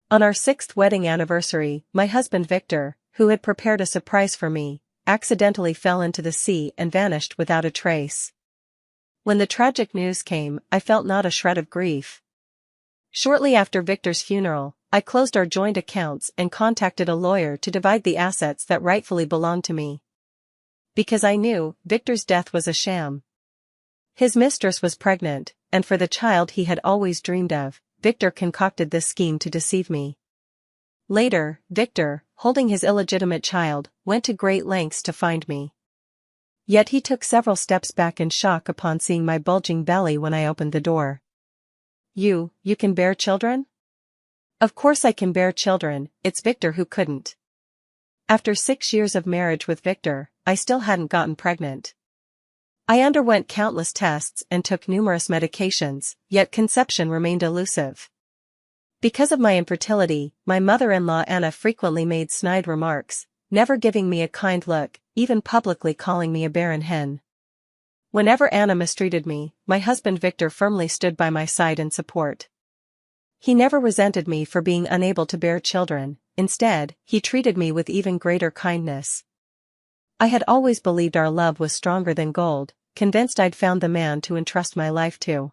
On our 6th wedding anniversary, my husband Victor, who had prepared a surprise for me, accidentally fell into the sea and vanished without a trace. When the tragic news came, I felt not a shred of grief. Shortly after Victor's funeral, I closed our joint accounts and contacted a lawyer to divide the assets that rightfully belonged to me. Because I knew Victor's death was a sham. His mistress was pregnant, and for the child he had always dreamed of, Victor concocted this scheme to deceive me. Later, Victor, holding his illegitimate child, went to great lengths to find me. Yet he took several steps back in shock upon seeing my bulging belly when I opened the door. You can bear children? Of course I can bear children, it's Victor who couldn't. After 6 years of marriage with Victor, I still hadn't gotten pregnant. I underwent countless tests and took numerous medications, yet conception remained elusive. Because of my infertility, my mother-in-law Anna frequently made snide remarks, never giving me a kind look, even publicly calling me a barren hen. Whenever Anna mistreated me, my husband Victor firmly stood by my side in support. He never resented me for being unable to bear children, instead, he treated me with even greater kindness. I had always believed our love was stronger than gold, convinced I'd found the man to entrust my life to.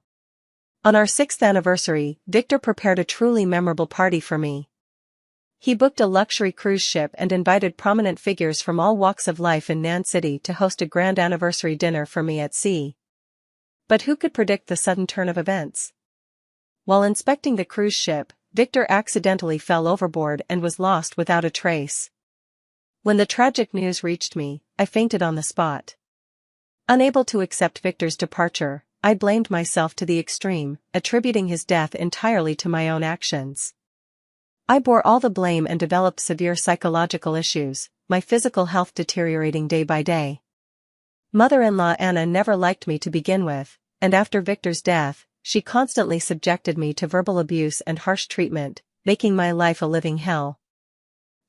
On our 6th anniversary, Victor prepared a truly memorable party for me. He booked a luxury cruise ship and invited prominent figures from all walks of life in Nan City to host a grand anniversary dinner for me at sea. But who could predict the sudden turn of events? While inspecting the cruise ship, Victor accidentally fell overboard and was lost without a trace. When the tragic news reached me, I fainted on the spot. Unable to accept Victor's departure, I blamed myself to the extreme, attributing his death entirely to my own actions. I bore all the blame and developed severe psychological issues, my physical health deteriorating day by day. Mother-in-law Anna never liked me to begin with, and after Victor's death, she constantly subjected me to verbal abuse and harsh treatment, making my life a living hell.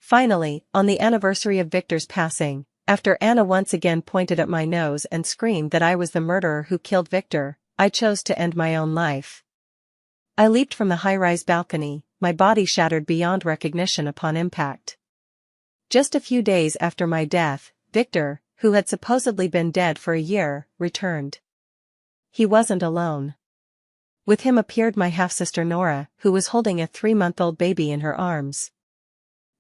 Finally, on the anniversary of Victor's passing, after Anna once again pointed at my nose and screamed that I was the murderer who killed Victor, I chose to end my own life. I leaped from the high-rise balcony, my body shattered beyond recognition upon impact. Just a few days after my death, Victor, who had supposedly been dead for a year, returned. He wasn't alone. With him appeared my half-sister Nora, who was holding a 3-month-old baby in her arms.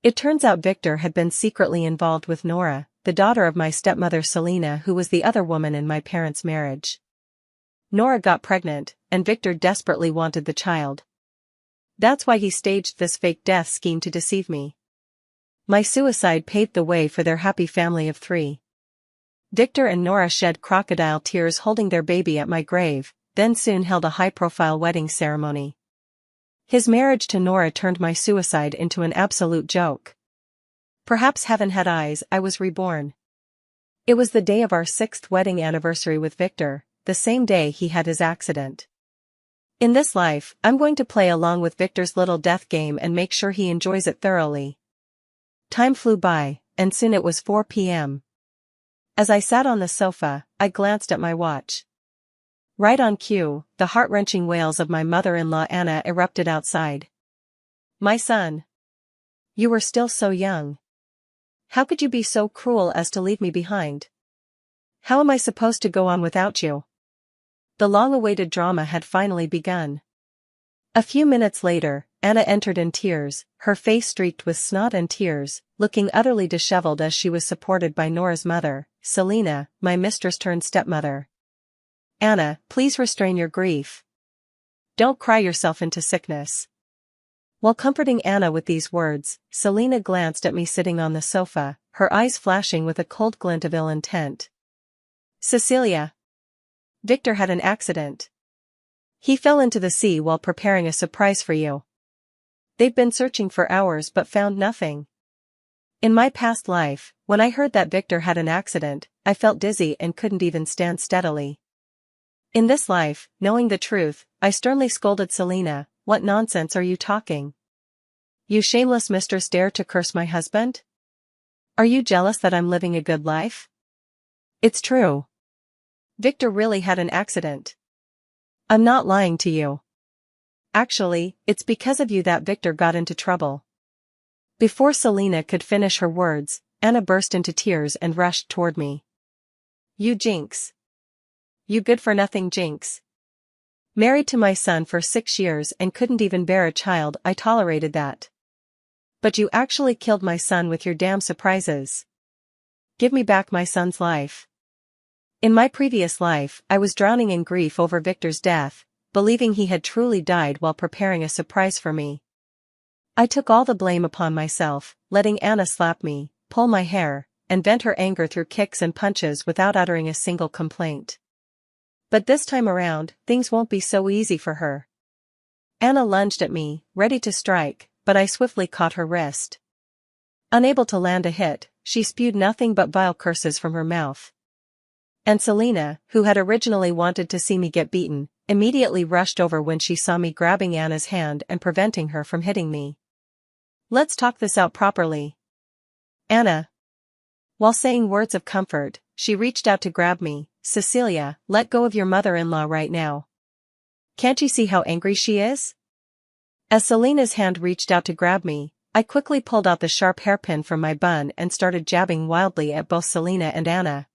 It turns out Victor had been secretly involved with Nora, the daughter of my stepmother Selena, who was the other woman in my parents' marriage. Nora got pregnant, and Victor desperately wanted the child. That's why he staged this fake death scheme to deceive me. My suicide paved the way for their happy family of 3. Victor and Nora shed crocodile tears holding their baby at my grave, then soon held a high-profile wedding ceremony. His marriage to Nora turned my suicide into an absolute joke. Perhaps heaven had eyes, I was reborn. It was the day of our 6th wedding anniversary with Victor, the same day he had his accident. In this life, I'm going to play along with Victor's little death game and make sure he enjoys it thoroughly. Time flew by, and soon it was 4 p.m. As I sat on the sofa, I glanced at my watch. Right on cue, the heart-wrenching wails of my mother-in-law Anna erupted outside. My son. You were still so young. How could you be so cruel as to leave me behind? How am I supposed to go on without you? The long-awaited drama had finally begun. A few minutes later, Anna entered in tears, her face streaked with snot and tears, looking utterly disheveled as she was supported by Nora's mother, Selena, my mistress-turned-stepmother. Anna, please restrain your grief. Don't cry yourself into sickness. While comforting Anna with these words, Selena glanced at me sitting on the sofa, her eyes flashing with a cold glint of ill intent. Cecilia. Victor had an accident. He fell into the sea while preparing a surprise for you. They've been searching for hours but found nothing. In my past life, when I heard that Victor had an accident, I felt dizzy and couldn't even stand steadily. In this life, knowing the truth, I sternly scolded Selena, "What nonsense are you talking? You shameless mistress dare to curse my husband? Are you jealous that I'm living a good life? It's true. Victor really had an accident. I'm not lying to you. Actually, it's because of you that Victor got into trouble." Before Selena could finish her words, Anna burst into tears and rushed toward me. "You jinx. You good-for-nothing jinx. Married to my son for 6 years and couldn't even bear a child. I tolerated that. But you actually killed my son with your damn surprises. Give me back my son's life." In my previous life, I was drowning in grief over Victor's death, believing he had truly died while preparing a surprise for me. I took all the blame upon myself, letting Anna slap me, pull my hair, and vent her anger through kicks and punches without uttering a single complaint. But this time around, things won't be so easy for her. Anna lunged at me, ready to strike, but I swiftly caught her wrist. Unable to land a hit, she spewed nothing but vile curses from her mouth. And Selena, who had originally wanted to see me get beaten, immediately rushed over when she saw me grabbing Anna's hand and preventing her from hitting me. "Let's talk this out properly, Anna." While saying words of comfort, she reached out to grab me. "Cecilia, let go of your mother-in-law right now. Can't you see how angry she is?" As Selena's hand reached out to grab me, I quickly pulled out the sharp hairpin from my bun and started jabbing wildly at both Selena and Anna.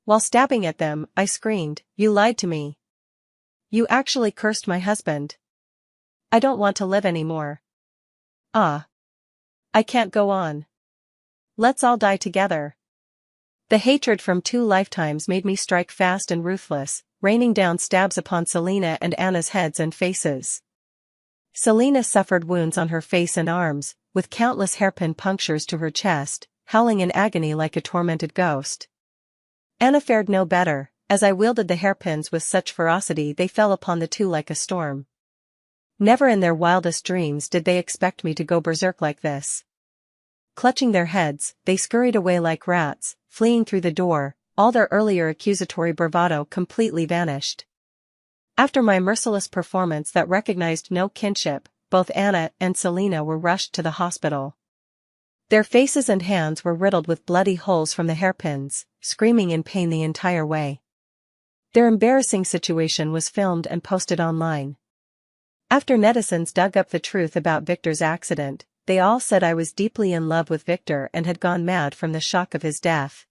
While stabbing at them, I screamed, "You lied to me. You actually cursed my husband. I don't want to live anymore. Ah. I can't go on. Let's all die together." The hatred from 2 lifetimes made me strike fast and ruthless, raining down stabs upon Selena and Anna's heads and faces. Selena suffered wounds on her face and arms, with countless hairpin punctures to her chest, howling in agony like a tormented ghost. Anna fared no better, as I wielded the hairpins with such ferocity they fell upon the two like a storm. Never in their wildest dreams did they expect me to go berserk like this. Clutching their heads, they scurried away like rats, fleeing through the door, all their earlier accusatory bravado completely vanished. After my merciless performance that recognized no kinship, both Anna and Selena were rushed to the hospital. Their faces and hands were riddled with bloody holes from the hairpins, screaming in pain the entire way. Their embarrassing situation was filmed and posted online. After netizens dug up the truth about Victor's accident, they all said I was deeply in love with Victor and had gone mad from the shock of his death.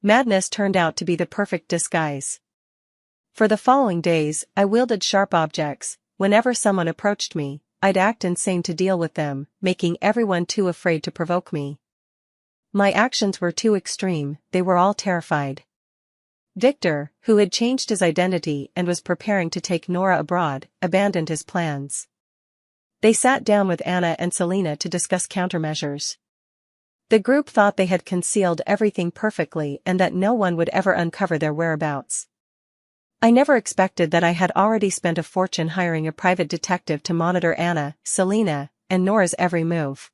Madness turned out to be the perfect disguise. For the following days, I wielded sharp objects. Whenever someone approached me, I'd act insane to deal with them, making everyone too afraid to provoke me. My actions were too extreme, they were all terrified. Victor, who had changed his identity and was preparing to take Nora abroad, abandoned his plans. They sat down with Anna and Selena to discuss countermeasures. The group thought they had concealed everything perfectly and that no one would ever uncover their whereabouts. I never expected that I had already spent a fortune hiring a private detective to monitor Anna, Selena, and Nora's every move.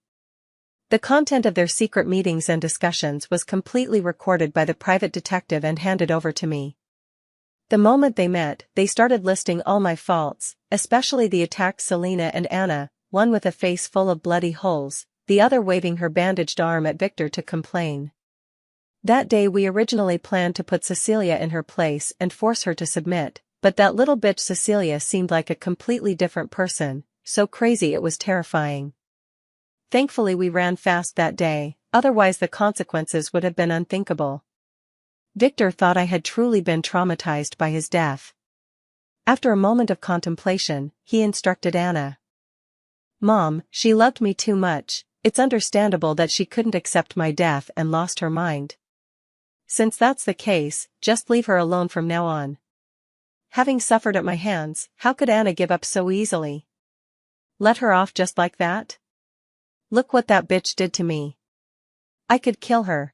The content of their secret meetings and discussions was completely recorded by the private detective and handed over to me. The moment they met, they started listing all my faults, especially the attacked Selena and Anna, one with a face full of bloody holes, the other waving her bandaged arm at Victor to complain. That day we originally planned to put Cecilia in her place and force her to submit, but that little bitch Cecilia seemed like a completely different person, so crazy it was terrifying. Thankfully we ran fast that day, otherwise the consequences would have been unthinkable. Victor thought I had truly been traumatized by his death. After a moment of contemplation, he instructed Anna. "Mom, she loved me too much, it's understandable that she couldn't accept my death and lost her mind. Since that's the case, just leave her alone from now on. Having suffered at my hands, how could Anna give up so easily? Let her off just like that? Look what that bitch did to me. I could kill her.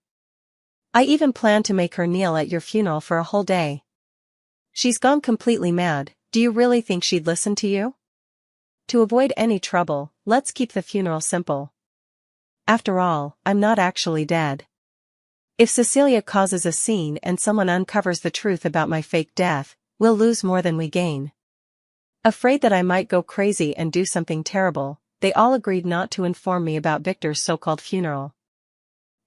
I even planned to make her kneel at your funeral for a whole day. She's gone completely mad, do you really think she'd listen to you? To avoid any trouble, let's keep the funeral simple. After all, I'm not actually dead. If Cecilia causes a scene and someone uncovers the truth about my fake death, we'll lose more than we gain." Afraid that I might go crazy and do something terrible, they all agreed not to inform me about Victor's so-called funeral.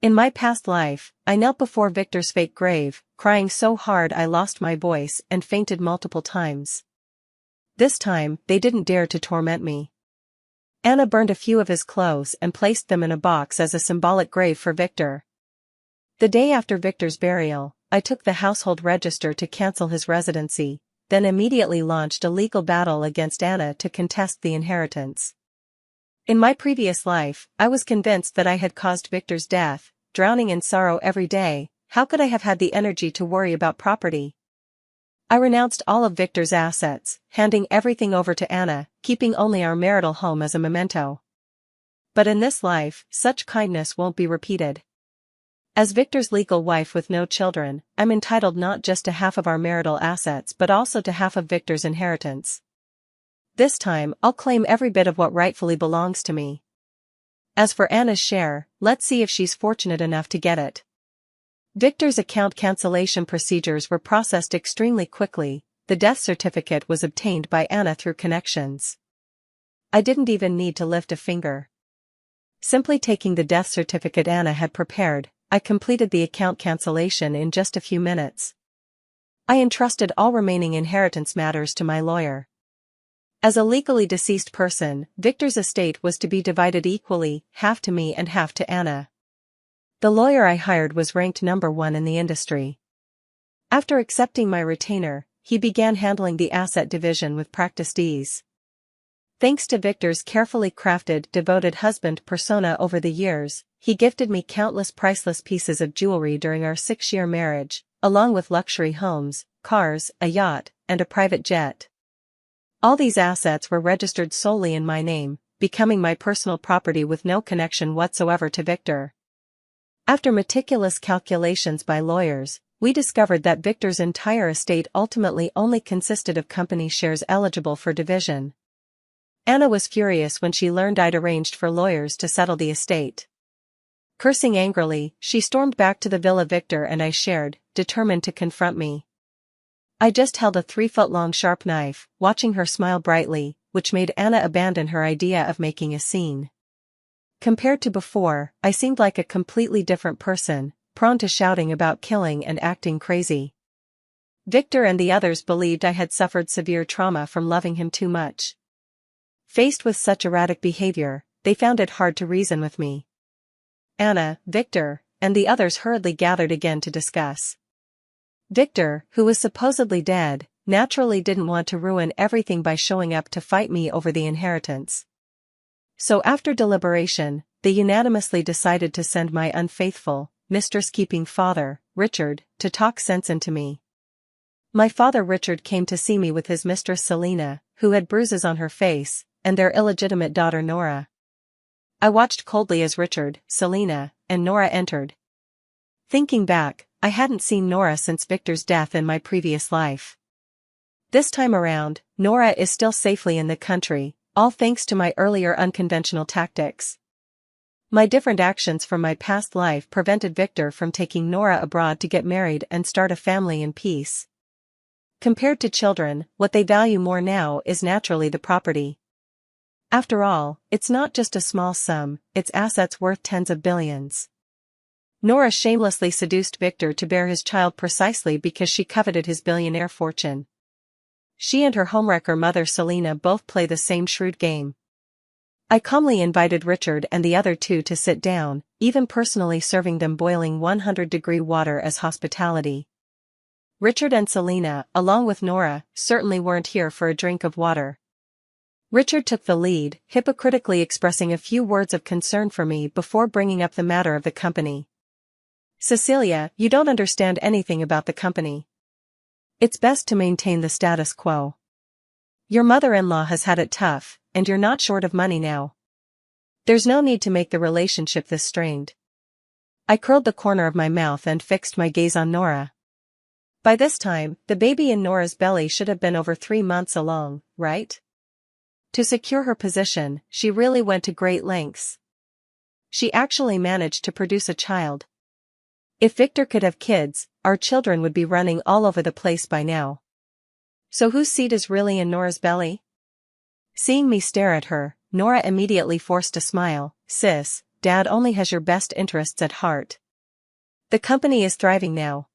In my past life, I knelt before Victor's fake grave, crying so hard I lost my voice and fainted multiple times. This time, they didn't dare to torment me. Anna burned a few of his clothes and placed them in a box as a symbolic grave for Victor. The day after Victor's burial, I took the household register to cancel his residency, then immediately launched a legal battle against Anna to contest the inheritance. In my previous life, I was convinced that I had caused Victor's death, drowning in sorrow every day. How could I have had the energy to worry about property? I renounced all of Victor's assets, handing everything over to Anna, keeping only our marital home as a memento. But in this life, such kindness won't be repeated. As Victor's legal wife with no children, I'm entitled not just to half of our marital assets but also to half of Victor's inheritance. This time, I'll claim every bit of what rightfully belongs to me. As for Anna's share, let's see if she's fortunate enough to get it. Victor's account cancellation procedures were processed extremely quickly. The death certificate was obtained by Anna through connections. I didn't even need to lift a finger. Simply taking the death certificate Anna had prepared, I completed the account cancellation in just a few minutes. I entrusted all remaining inheritance matters to my lawyer. As a legally deceased person, Victor's estate was to be divided equally, half to me and half to Anna. The lawyer I hired was ranked #1 in the industry. After accepting my retainer, he began handling the asset division with practiced ease. Thanks to Victor's carefully crafted, devoted husband persona over the years, he gifted me countless priceless pieces of jewelry during our 6-year marriage, along with luxury homes, cars, a yacht, and a private jet. All these assets were registered solely in my name, becoming my personal property with no connection whatsoever to Victor. After meticulous calculations by lawyers, we discovered that Victor's entire estate ultimately only consisted of company shares eligible for division. Anna was furious when she learned I'd arranged for lawyers to settle the estate. Cursing angrily, she stormed back to the villa Victor and I shared, determined to confront me. I just held a 3-foot-long sharp knife, watching her smile brightly, which made Anna abandon her idea of making a scene. Compared to before, I seemed like a completely different person, prone to shouting about killing and acting crazy. Victor and the others believed I had suffered severe trauma from loving him too much. Faced with such erratic behavior, they found it hard to reason with me. Anna, Victor, and the others hurriedly gathered again to discuss. Victor, who was supposedly dead, naturally didn't want to ruin everything by showing up to fight me over the inheritance. So after deliberation, they unanimously decided to send my unfaithful, mistress-keeping father, Richard, to talk sense into me. My father Richard came to see me with his mistress Selina, who had bruises on her face, and their illegitimate daughter Nora. I watched coldly as Richard, Selina, and Nora entered. Thinking back, I hadn't seen Nora since Victor's death in my previous life. This time around, Nora is still safely in the country, all thanks to my earlier unconventional tactics. My different actions from my past life prevented Victor from taking Nora abroad to get married and start a family in peace. Compared to children, what they value more now is naturally the property. After all, it's not just a small sum, it's assets worth tens of billions. Nora shamelessly seduced Victor to bear his child precisely because she coveted his billionaire fortune. She and her homewrecker mother Selina both play the same shrewd game. I calmly invited Richard and the other two to sit down, even personally serving them boiling 100-degree water as hospitality. Richard and Selina, along with Nora, certainly weren't here for a drink of water. Richard took the lead, hypocritically expressing a few words of concern for me before bringing up the matter of the company. Cecilia, you don't understand anything about the company. It's best to maintain the status quo. Your mother-in-law has had it tough, and you're not short of money now. There's no need to make the relationship this strained. I curled the corner of my mouth and fixed my gaze on Nora. By this time, the baby in Nora's belly should have been over 3 months along, right? To secure her position, she really went to great lengths. She actually managed to produce a child. If Victor could have kids, our children would be running all over the place by now. So whose seed is really in Nora's belly? Seeing me stare at her, Nora immediately forced a smile. Sis, Dad only has your best interests at heart. The company is thriving now.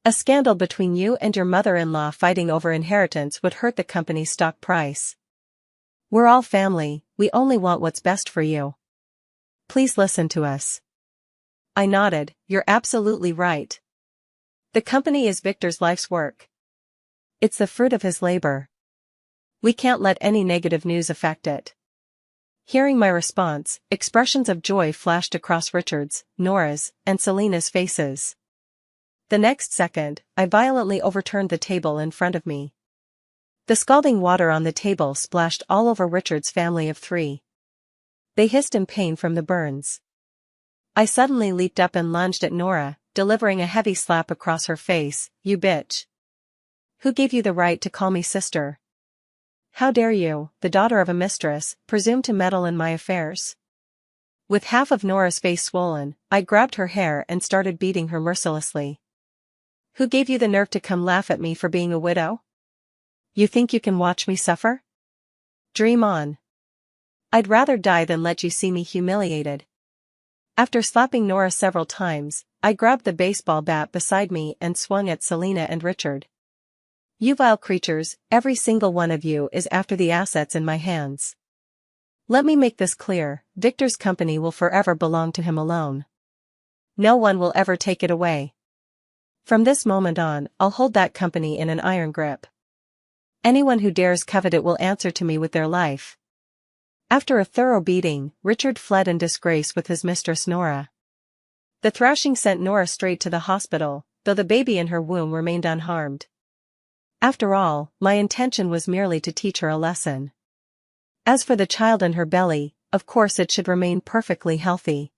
A scandal between you and your mother-in-law fighting over inheritance would hurt the company's stock price. We're all family, we only want what's best for you. Please listen to us. I nodded, you're absolutely right. The company is Victor's life's work. It's the fruit of his labor. We can't let any negative news affect it. Hearing my response, expressions of joy flashed across Richard's, Nora's, and Selena's faces. The next second, I violently overturned the table in front of me. The scalding water on the table splashed all over Richard's family of 3. They hissed in pain from the burns. I suddenly leaped up and lunged at Nora, delivering a heavy slap across her face. You bitch. Who gave you the right to call me sister? How dare you, the daughter of a mistress, presume to meddle in my affairs? With half of Nora's face swollen, I grabbed her hair and started beating her mercilessly. Who gave you the nerve to come laugh at me for being a widow? You think you can watch me suffer? Dream on. I'd rather die than let you see me humiliated. After slapping Nora several times, I grabbed the baseball bat beside me and swung at Selena and Richard. You vile creatures, every single one of you is after the assets in my hands. Let me make this clear, Victor's company will forever belong to him alone. No one will ever take it away. From this moment on, I'll hold that company in an iron grip. Anyone who dares covet it will answer to me with their life. After a thorough beating, Richard fled in disgrace with his mistress Nora. The thrashing sent Nora straight to the hospital, though the baby in her womb remained unharmed. After all, my intention was merely to teach her a lesson. As for the child in her belly, of course it should remain perfectly healthy.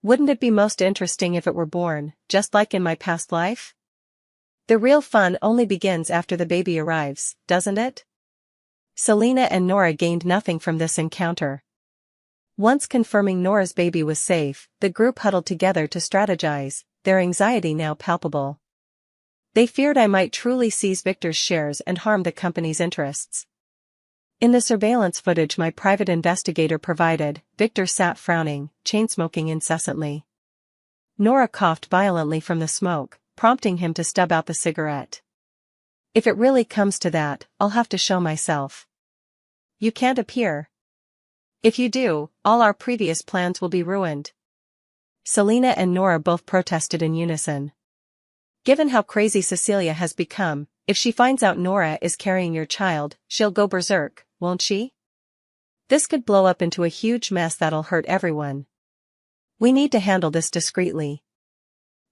Wouldn't it be most interesting if it were born, just like in my past life? The real fun only begins after the baby arrives, doesn't it? Selena and Nora gained nothing from this encounter. Once confirming Nora's baby was safe, the group huddled together to strategize, their anxiety now palpable. They feared I might truly seize Victor's shares and harm the company's interests. In the surveillance footage my private investigator provided, Victor sat frowning, chain-smoking incessantly. Nora coughed violently from the smoke, prompting him to stub out the cigarette. If it really comes to that, I'll have to show myself. You can't appear. If you do, all our previous plans will be ruined. Selena and Nora both protested in unison. Given how crazy Cecilia has become, if she finds out Nora is carrying your child, she'll go berserk, won't she? This could blow up into a huge mess that'll hurt everyone. We need to handle this discreetly.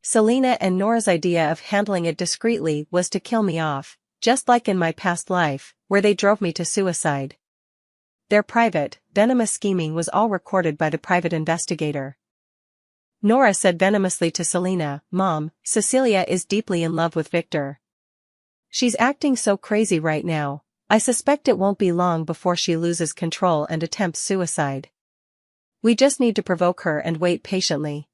Selena and Nora's idea of handling it discreetly was to kill me off, just like in my past life, where they drove me to suicide. Their private, venomous scheming was all recorded by the private investigator. Nora said venomously to Selena, "Mom, Cecilia is deeply in love with Victor. She's acting so crazy right now, I suspect it won't be long before she loses control and attempts suicide. We just need to provoke her and wait patiently.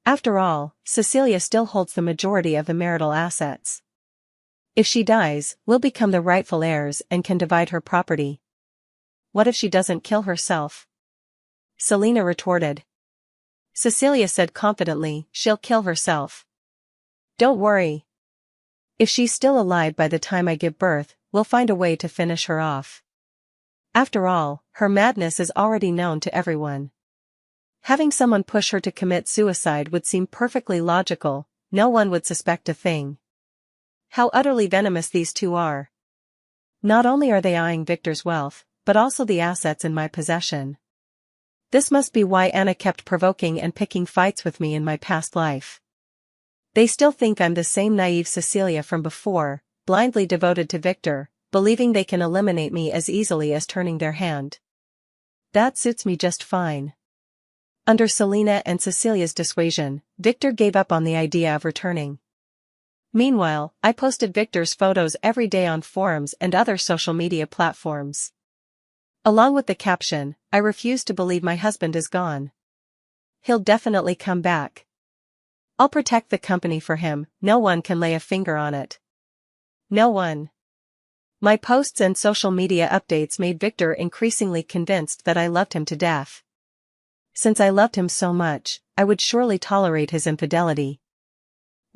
After all, Cecilia still holds the majority of the marital assets. If she dies, we'll become the rightful heirs and can divide her property." What if she doesn't kill herself? Selena retorted. Cecilia said confidently, "She'll kill herself. Don't worry. If she's still alive by the time I give birth, we'll find a way to finish her off. After all, her madness is already known to everyone. Having someone push her to commit suicide would seem perfectly logical, no one would suspect a thing." How utterly venomous these two are. Not only are they eyeing Victor's wealth, but also the assets in my possession. This must be why Anna kept provoking and picking fights with me in my past life. They still think I'm the same naive Cecilia from before, blindly devoted to Victor, believing they can eliminate me as easily as turning their hand. That suits me just fine. Under Selena and Cecilia's dissuasion, Victor gave up on the idea of returning. Meanwhile, I posted Victor's photos every day on forums and other social media platforms. Along with the caption, "I refuse to believe my husband is gone. He'll definitely come back. I'll protect the company for him, no one can lay a finger on it. No one." My posts and social media updates made Victor increasingly convinced that I loved him to death. Since I loved him so much, I would surely tolerate his infidelity.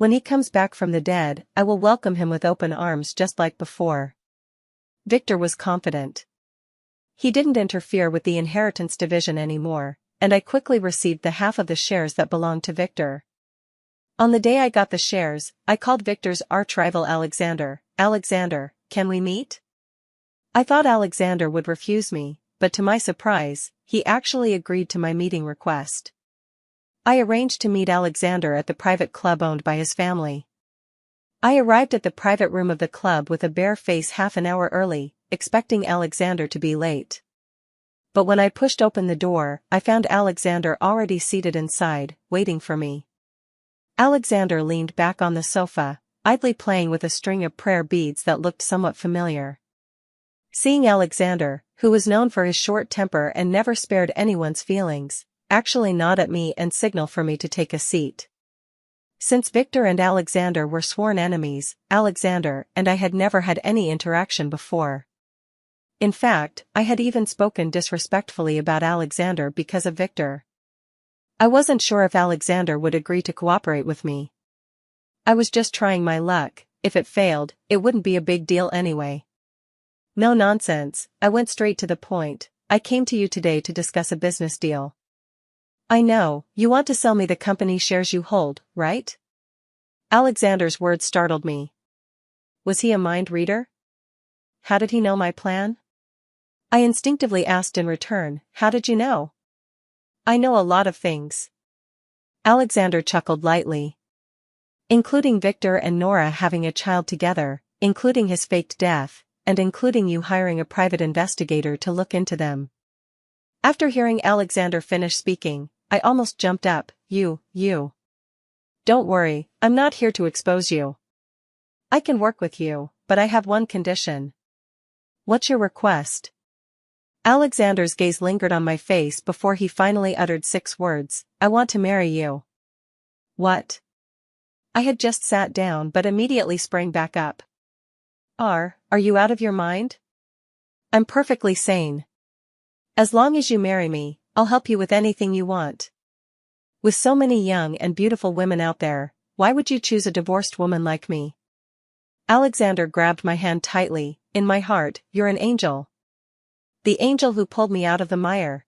When he comes back from the dead, I will welcome him with open arms just like before. Victor was confident. He didn't interfere with the inheritance division anymore, and I quickly received the half of the shares that belonged to Victor. On the day I got the shares, I called Victor's arch-rival Alexander. "Alexander, can we meet?" I thought Alexander would refuse me, but to my surprise, he actually agreed to my meeting request. I arranged to meet Alexander at the private club owned by his family. I arrived at the private room of the club with a bare face half an hour early, expecting Alexander to be late. But when I pushed open the door, I found Alexander already seated inside, waiting for me. Alexander leaned back on the sofa, idly playing with a string of prayer beads that looked somewhat familiar. Seeing Alexander, who was known for his short temper and never spared anyone's feelings, actually nod at me and signal for me to take a seat. Since Victor and Alexander were sworn enemies, Alexander and I had never had any interaction before. In fact, I had even spoken disrespectfully about Alexander because of Victor. I wasn't sure if Alexander would agree to cooperate with me. I was just trying my luck. If it failed, it wouldn't be a big deal anyway. No nonsense, I went straight to the point. I came to you today to discuss a business deal. I know, you want to sell me the company shares you hold, right? Alexander's words startled me. Was he a mind reader? How did he know my plan? I instinctively asked in return, how did you know? I know a lot of things. Alexander chuckled lightly. Including Victor and Nora having a child together, including his faked death, and including you hiring a private investigator to look into them. After hearing Alexander finish speaking, I almost jumped up. You. Don't worry, I'm not here to expose you. I can work with you, but I have one condition. What's your request? Alexander's gaze lingered on my face before he finally uttered 6 words. I want to marry you. What? I had just sat down but immediately sprang back up. Are you out of your mind? I'm perfectly sane. As long as you marry me, I'll help you with anything you want. With so many young and beautiful women out there, why would you choose a divorced woman like me? Alexander grabbed my hand tightly. In my heart, you're an angel. The angel who pulled me out of the mire.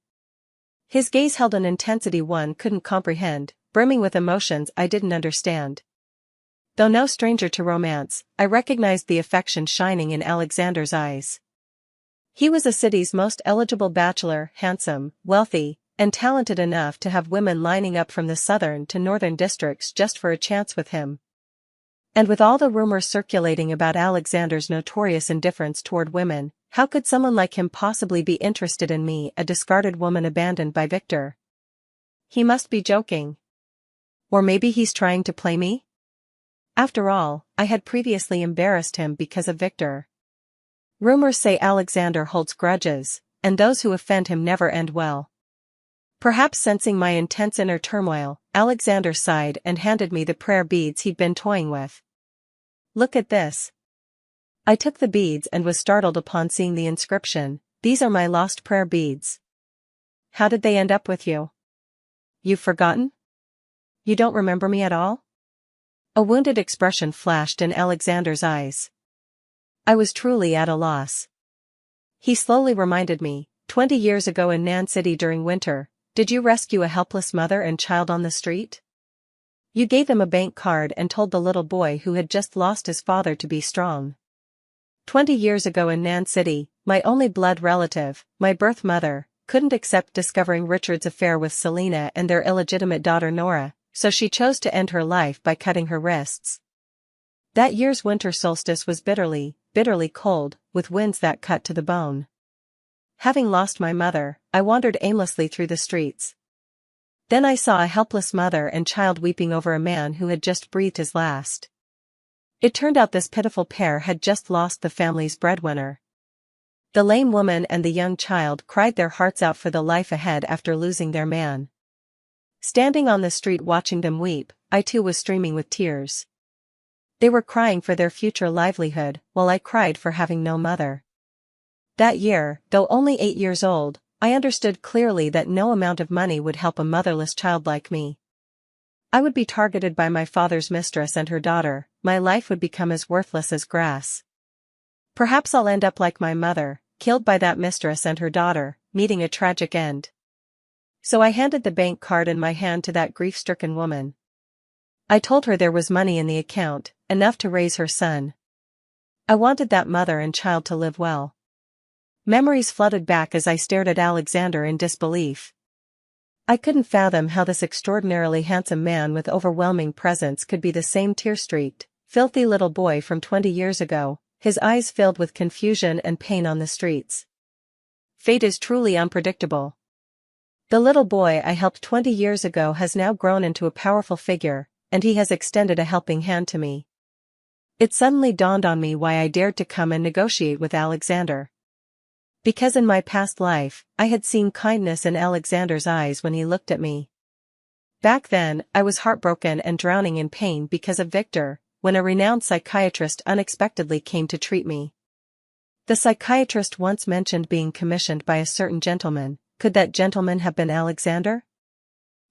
His gaze held an intensity one couldn't comprehend, brimming with emotions I didn't understand. Though no stranger to romance, I recognized the affection shining in Alexander's eyes. He was the city's most eligible bachelor, handsome, wealthy, and talented enough to have women lining up from the southern to northern districts just for a chance with him. And with all the rumors circulating about Alexander's notorious indifference toward women, how could someone like him possibly be interested in me, a discarded woman abandoned by Victor? He must be joking. Or maybe he's trying to play me? After all, I had previously embarrassed him because of Victor. Rumors say Alexander holds grudges, and those who offend him never end well. Perhaps sensing my intense inner turmoil, Alexander sighed and handed me the prayer beads he'd been toying with. Look at this. I took the beads and was startled upon seeing the inscription. These are my lost prayer beads. How did they end up with you? You've forgotten? You don't remember me at all? A wounded expression flashed in Alexander's eyes. I was truly at a loss. He slowly reminded me, 20 years ago in Nan City during winter, did you rescue a helpless mother and child on the street? You gave them a bank card and told the little boy who had just lost his father to be strong. 20 years ago in Nan City, my only blood relative, my birth mother, couldn't accept discovering Richard's affair with Selena and their illegitimate daughter Nora, so she chose to end her life by cutting her wrists. That year's winter solstice was bitterly cold, with winds that cut to the bone. Having lost my mother, I wandered aimlessly through the streets. Then I saw a helpless mother and child weeping over a man who had just breathed his last. It turned out this pitiful pair had just lost the family's breadwinner. The lame woman and the young child cried their hearts out for the life ahead after losing their man. Standing on the street watching them weep, I too was streaming with tears. They were crying for their future livelihood, while I cried for having no mother. That year, though only 8 years old, I understood clearly that no amount of money would help a motherless child like me. I would be targeted by my father's mistress and her daughter, my life would become as worthless as grass. Perhaps I'll end up like my mother, killed by that mistress and her daughter, meeting a tragic end. So I handed the bank card in my hand to that grief-stricken woman. I told her there was money in the account, enough to raise her son. I wanted that mother and child to live well. Memories flooded back as I stared at Alexander in disbelief. I couldn't fathom how this extraordinarily handsome man with overwhelming presence could be the same tear-streaked, filthy little boy from 20 years ago, his eyes filled with confusion and pain on the streets. Fate is truly unpredictable. The little boy I helped 20 years ago has now grown into a powerful figure, and he has extended a helping hand to me. It suddenly dawned on me why I dared to come and negotiate with Alexander. Because in my past life, I had seen kindness in Alexander's eyes when he looked at me. Back then, I was heartbroken and drowning in pain because of Victor, when a renowned psychiatrist unexpectedly came to treat me. The psychiatrist once mentioned being commissioned by a certain gentleman. Could that gentleman have been Alexander?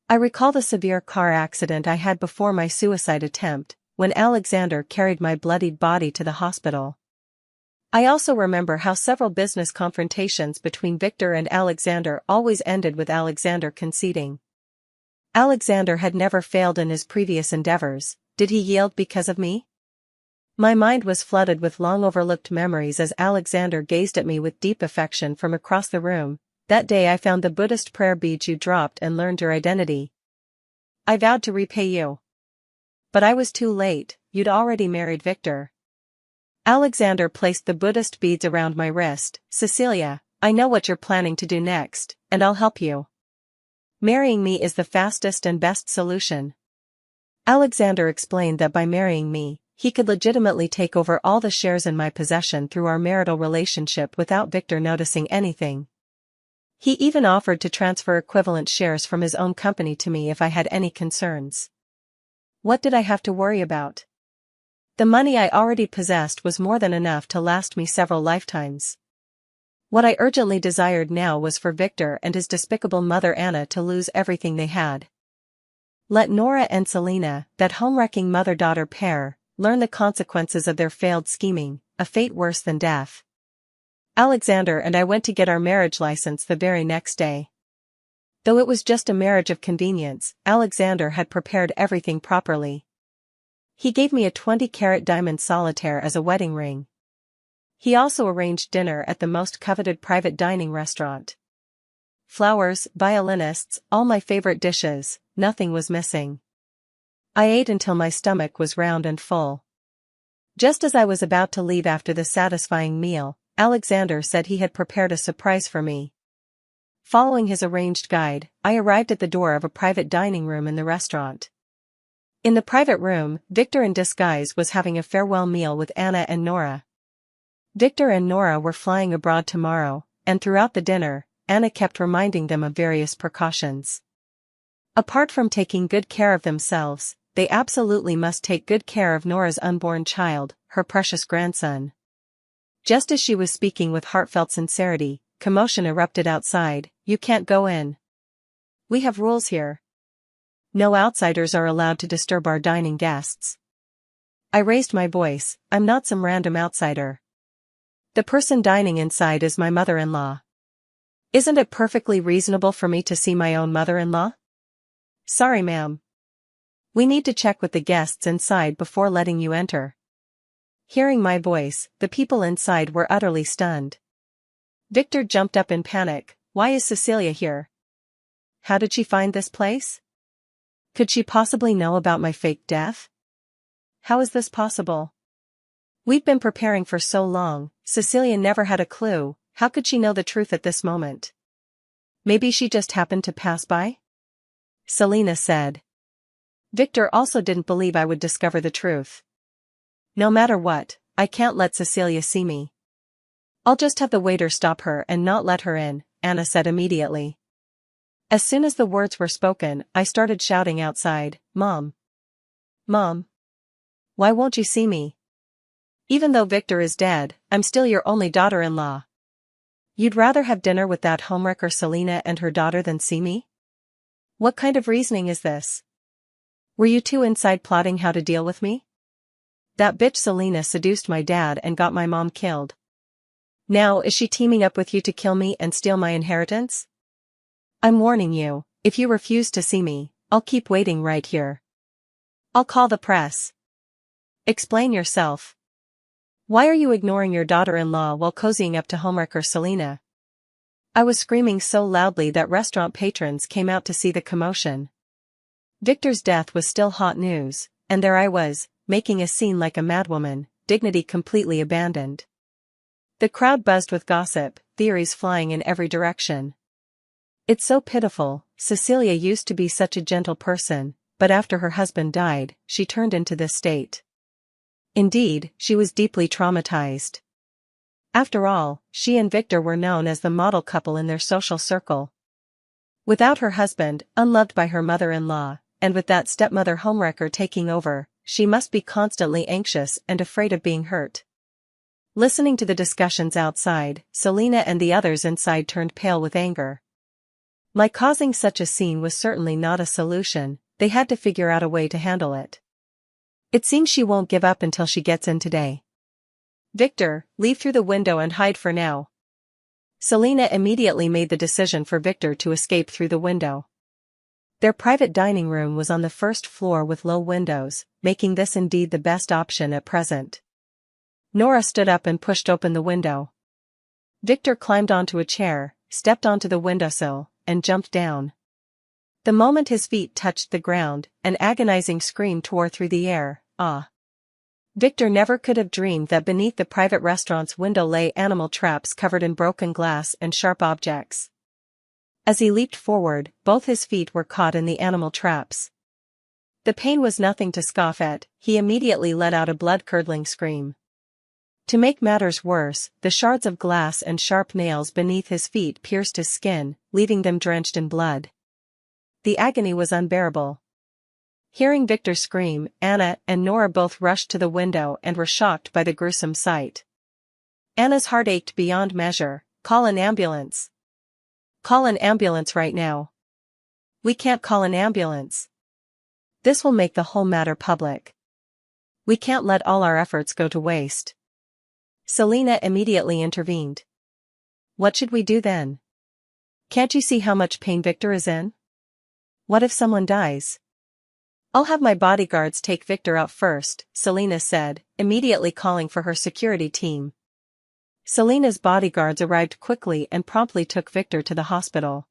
I recall the severe car accident I had before my suicide attempt, when Alexander carried my bloodied body to the hospital. I also remember how several business confrontations between Victor and Alexander always ended with Alexander conceding. Alexander had never failed in his previous endeavors. Did he yield because of me? My mind was flooded with long-overlooked memories as Alexander gazed at me with deep affection from across the room. That day I found the Buddhist prayer beads you dropped and learned your identity. I vowed to repay you. But I was too late, you'd already married Victor. Alexander placed the Buddhist beads around my wrist. Cecilia, I know what you're planning to do next, and I'll help you. Marrying me is the fastest and best solution. Alexander explained that by marrying me, he could legitimately take over all the shares in my possession through our marital relationship without Victor noticing anything. He even offered to transfer equivalent shares from his own company to me if I had any concerns. What did I have to worry about? The money I already possessed was more than enough to last me several lifetimes. What I urgently desired now was for Victor and his despicable mother Anna to lose everything they had. Let Nora and Selena, that home-wrecking mother-daughter pair, learn the consequences of their failed scheming, a fate worse than death. Alexander and I went to get our marriage license the very next day. Though it was just a marriage of convenience, Alexander had prepared everything properly. He gave me a 20-carat diamond solitaire as a wedding ring. He also arranged dinner at the most coveted private dining restaurant. Flowers, violinists, all my favorite dishes, nothing was missing. I ate until my stomach was round and full. Just as I was about to leave after the satisfying meal, Alexander said he had prepared a surprise for me. Following his arranged guide, I arrived at the door of a private dining room in the restaurant. In the private room, Victor in disguise was having a farewell meal with Anna and Nora. Victor and Nora were flying abroad tomorrow, and throughout the dinner, Anna kept reminding them of various precautions. Apart from taking good care of themselves, they absolutely must take good care of Nora's unborn child, her precious grandson. Just as she was speaking with heartfelt sincerity, commotion erupted outside. You can't go in. We have rules here. No outsiders are allowed to disturb our dining guests. I raised my voice. I'm not some random outsider. The person dining inside is my mother-in-law. Isn't it perfectly reasonable for me to see my own mother-in-law? Sorry, ma'am. We need to check with the guests inside before letting you enter. Hearing my voice, the people inside were utterly stunned. Victor jumped up in panic. Why is Cecilia here? How did she find this place? Could she possibly know about my fake death? How is this possible? We've been preparing for so long, Cecilia never had a clue. How could she know the truth at this moment? Maybe she just happened to pass by? Selena said. Victor also didn't believe I would discover the truth. No matter what, I can't let Cecilia see me. I'll just have the waiter stop her and not let her in, Anna said immediately. As soon as the words were spoken, I started shouting outside, Mom! Mom! Why won't you see me? Even though Victor is dead, I'm still your only daughter-in-law. You'd rather have dinner with that homewrecker Selena and her daughter than see me? What kind of reasoning is this? Were you two inside plotting how to deal with me? That bitch Selena seduced my dad and got my mom killed. Now is she teaming up with you to kill me and steal my inheritance? I'm warning you, if you refuse to see me, I'll keep waiting right here. I'll call the press. Explain yourself. Why are you ignoring your daughter-in-law while cozying up to homewrecker Selena? I was screaming so loudly that restaurant patrons came out to see the commotion. Victor's death was still hot news, and there I was, making a scene like a madwoman, dignity completely abandoned. The crowd buzzed with gossip, theories flying in every direction. It's so pitiful, Cecilia used to be such a gentle person, but after her husband died, she turned into this state. Indeed, she was deeply traumatized. After all, she and Victor were known as the model couple in their social circle. Without her husband, unloved by her mother-in-law, and with that stepmother homewrecker taking over, she must be constantly anxious and afraid of being hurt. Listening to the discussions outside, Selena and the others inside turned pale with anger. My causing such a scene was certainly not a solution, they had to figure out a way to handle it. It seems she won't give up until she gets in today. Victor, leave through the window and hide for now. Selena immediately made the decision for Victor to escape through the window. Their private dining room was on the first floor with low windows, making this indeed the best option at present. Nora stood up and pushed open the window. Victor climbed onto a chair, stepped onto the windowsill, and jumped down. The moment his feet touched the ground, an agonizing scream tore through the air, ah! Victor never could have dreamed that beneath the private restaurant's window lay animal traps covered in broken glass and sharp objects. As he leaped forward, both his feet were caught in the animal traps. The pain was nothing to scoff at, he immediately let out a blood-curdling scream. To make matters worse, the shards of glass and sharp nails beneath his feet pierced his skin, leaving them drenched in blood. The agony was unbearable. Hearing Victor scream, Anna and Nora both rushed to the window and were shocked by the gruesome sight. Anna's heart ached beyond measure. Call an ambulance. Call an ambulance right now. We can't call an ambulance. This will make the whole matter public. We can't let all our efforts go to waste. Selena immediately intervened. What should we do then? Can't you see how much pain Victor is in? What if someone dies? I'll have my bodyguards take Victor out first, Selena said, immediately calling for her security team. Selena's bodyguards arrived quickly and promptly took Victor to the hospital.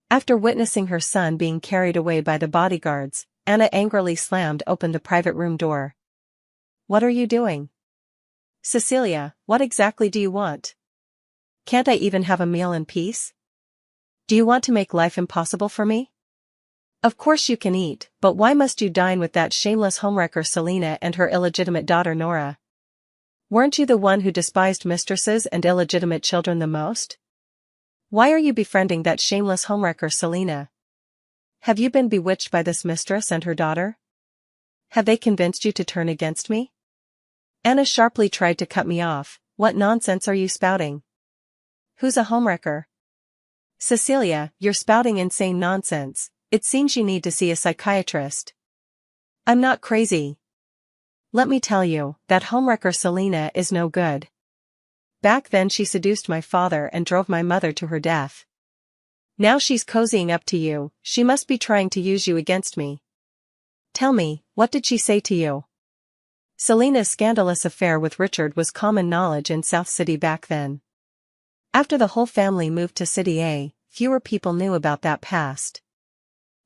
After witnessing her son being carried away by the bodyguards, Anna angrily slammed open the private room door. What are you doing? Cecilia, what exactly do you want? Can't I even have a meal in peace? Do you want to make life impossible for me? Of course you can eat, but why must you dine with that shameless homewrecker Selena and her illegitimate daughter Nora? Weren't you the one who despised mistresses and illegitimate children the most? Why are you befriending that shameless homewrecker Selena? Have you been bewitched by this mistress and her daughter? Have they convinced you to turn against me? Anna sharply tried to cut me off. What nonsense are you spouting? Who's a homewrecker? Cecilia, you're spouting insane nonsense. It seems you need to see a psychiatrist. I'm not crazy. Let me tell you, that homewrecker Selena is no good. Back then she seduced my father and drove my mother to her death. Now she's cozying up to you, she must be trying to use you against me. Tell me, what did she say to you? Selena's scandalous affair with Richard was common knowledge in South City back then. After the whole family moved to City A, fewer people knew about that past.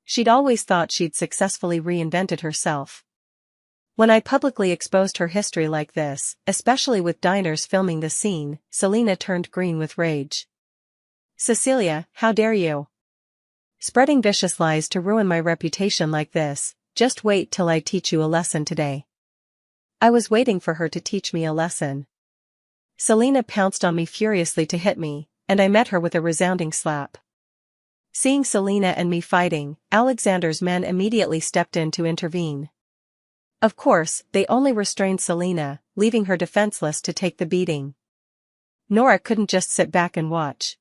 She'd always thought she'd successfully reinvented herself. When I publicly exposed her history like this, especially with diners filming the scene, Selena turned green with rage. Cecilia, how dare you? Spreading vicious lies to ruin my reputation like this, just wait till I teach you a lesson today. I was waiting for her to teach me a lesson. Selena pounced on me furiously to hit me, and I met her with a resounding slap. Seeing Selena and me fighting, Alexander's men immediately stepped in to intervene. Of course, they only restrained Selena, leaving her defenseless to take the beating. Nora couldn't just sit back and watch.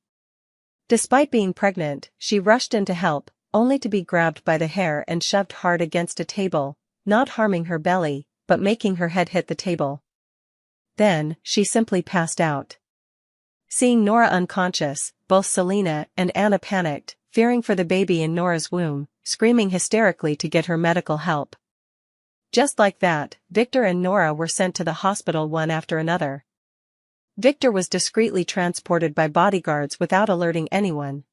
Despite being pregnant, she rushed in to help, only to be grabbed by the hair and shoved hard against a table, not harming her belly, but making her head hit the table. Then, she simply passed out. Seeing Nora unconscious, both Selena and Anna panicked, fearing for the baby in Nora's womb, screaming hysterically to get her medical help. Just like that, Victor and Nora were sent to the hospital one after another. Victor was discreetly transported by bodyguards without alerting anyone.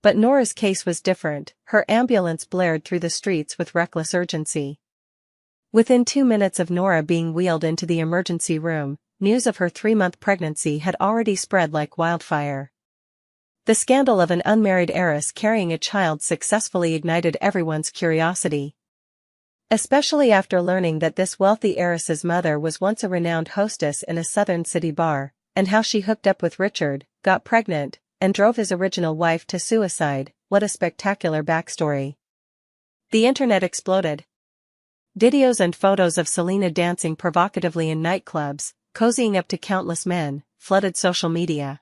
But Nora's case was different. Her ambulance blared through the streets with reckless urgency. Within 2 minutes of Nora being wheeled into the emergency room, news of her 3-month pregnancy had already spread like wildfire. The scandal of an unmarried heiress carrying a child successfully ignited everyone's curiosity. Especially after learning that this wealthy heiress's mother was once a renowned hostess in a southern city bar, and how she hooked up with Richard, got pregnant, and drove his original wife to suicide. What a spectacular backstory. The internet exploded. Videos and photos of Selena dancing provocatively in nightclubs, cozying up to countless men, flooded social media.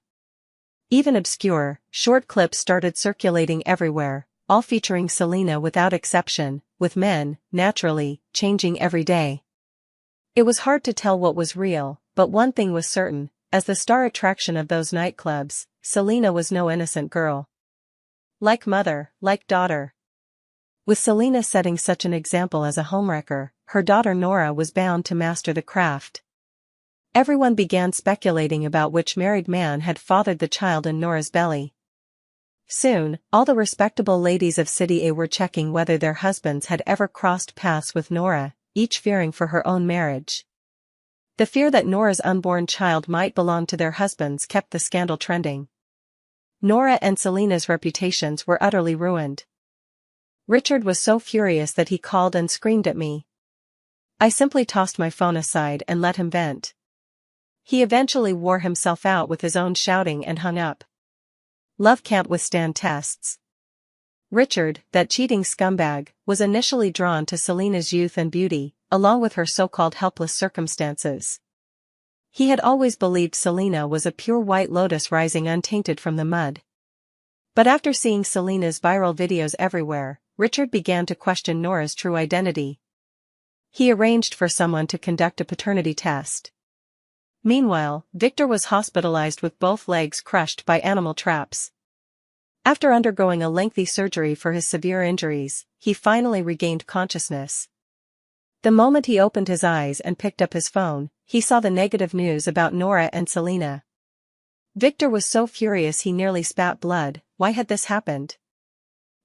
Even obscure, short clips started circulating everywhere, all featuring Selena without exception, with men, naturally, changing every day. It was hard to tell what was real, but one thing was certain: as the star attraction of those nightclubs, Selena was no innocent girl. Like mother, like daughter. With Selena setting such an example as a homewrecker, her daughter Nora was bound to master the craft. Everyone began speculating about which married man had fathered the child in Nora's belly. Soon, all the respectable ladies of City A were checking whether their husbands had ever crossed paths with Nora, each fearing for her own marriage. The fear that Nora's unborn child might belong to their husbands kept the scandal trending. Nora and Selena's reputations were utterly ruined. Richard was so furious that he called and screamed at me. I simply tossed my phone aside and let him vent. He eventually wore himself out with his own shouting and hung up. Love can't withstand tests. Richard, that cheating scumbag, was initially drawn to Selena's youth and beauty, along with her so-called helpless circumstances. He had always believed Selena was a pure white lotus rising untainted from the mud. But after seeing Selena's viral videos everywhere, Richard began to question Nora's true identity. He arranged for someone to conduct a paternity test. Meanwhile, Victor was hospitalized with both legs crushed by animal traps. After undergoing a lengthy surgery for his severe injuries, he finally regained consciousness. The moment he opened his eyes and picked up his phone, he saw the negative news about Nora and Selena. Victor was so furious he nearly spat blood. Why had this happened?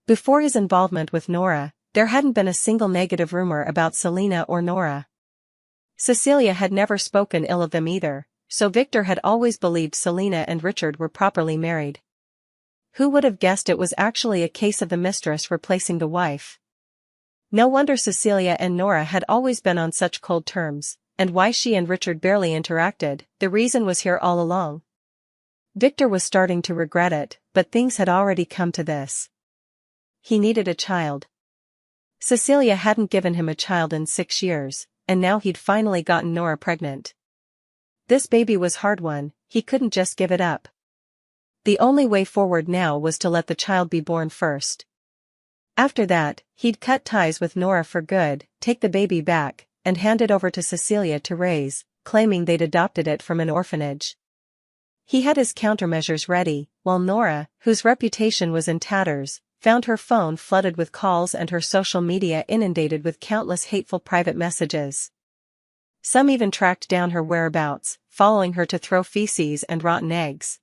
Before his involvement with Nora, there hadn't been a single negative rumor about Selena or Nora. Cecilia had never spoken ill of them either, so Victor had always believed Selena and Richard were properly married. Who would have guessed it was actually a case of the mistress replacing the wife? No wonder Cecilia and Nora had always been on such cold terms, and why she and Richard barely interacted. The reason was here all along. Victor was starting to regret it, but things had already come to this. He needed a child. Cecilia hadn't given him a child in 6 years, and now he'd finally gotten Nora pregnant. This baby was hard-won, he couldn't just give it up. The only way forward now was to let the child be born first. After that, he'd cut ties with Nora for good, take the baby back, and hand it over to Cecilia to raise, claiming they'd adopted it from an orphanage. He had his countermeasures ready, while Nora, whose reputation was in tatters, found her phone flooded with calls and her social media inundated with countless hateful private messages. Some even tracked down her whereabouts, following her to throw feces and rotten eggs.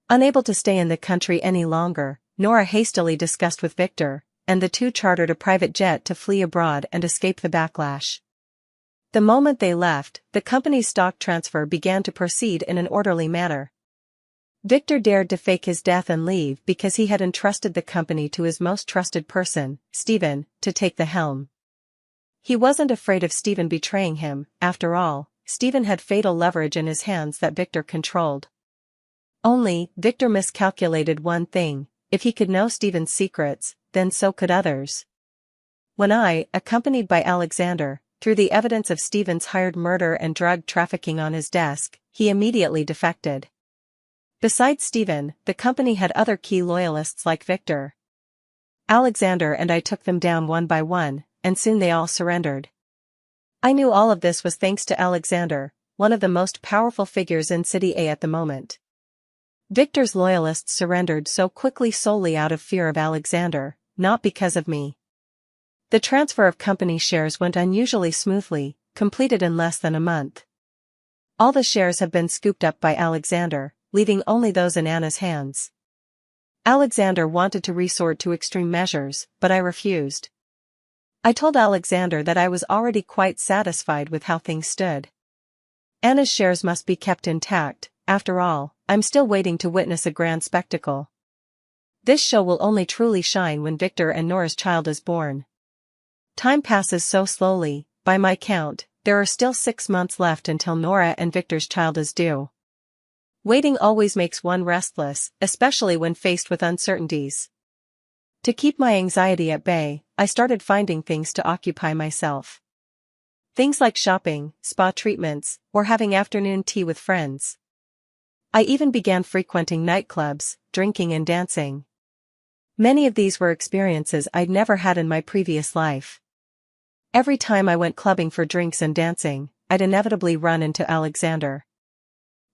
Unable to stay in the country any longer, Nora hastily discussed with Victor, and the two chartered a private jet to flee abroad and escape the backlash. The moment they left, the company's stock transfer began to proceed in an orderly manner. Victor dared to fake his death and leave because he had entrusted the company to his most trusted person, Stephen, to take the helm. He wasn't afraid of Stephen betraying him. After all, Stephen had fatal leverage in his hands that Victor controlled. Only, Victor miscalculated one thing: if he could know Stephen's secrets, then so could others. When I, accompanied by Alexander, threw the evidence of Stephen's hired murder and drug trafficking on his desk, he immediately defected. Besides Stephen, the company had other key loyalists like Victor. Alexander and I took them down one by one, and soon they all surrendered. I knew all of this was thanks to Alexander, one of the most powerful figures in City A at the moment. Victor's loyalists surrendered so quickly solely out of fear of Alexander, not because of me. The transfer of company shares went unusually smoothly, completed in less than a month. All the shares have been scooped up by Alexander, leaving only those in Anna's hands. Alexander wanted to resort to extreme measures, but I refused. I told Alexander that I was already quite satisfied with how things stood. Anna's shares must be kept intact. After all, I'm still waiting to witness a grand spectacle. This show will only truly shine when Victor and Nora's child is born. Time passes so slowly. By my count, there are still 6 months left until Nora and Victor's child is due. Waiting always makes one restless, especially when faced with uncertainties. To keep my anxiety at bay, I started finding things to occupy myself. Things like shopping, spa treatments, or having afternoon tea with friends. I even began frequenting nightclubs, drinking and dancing. Many of these were experiences I'd never had in my previous life. Every time I went clubbing for drinks and dancing, I'd inevitably run into Alexander.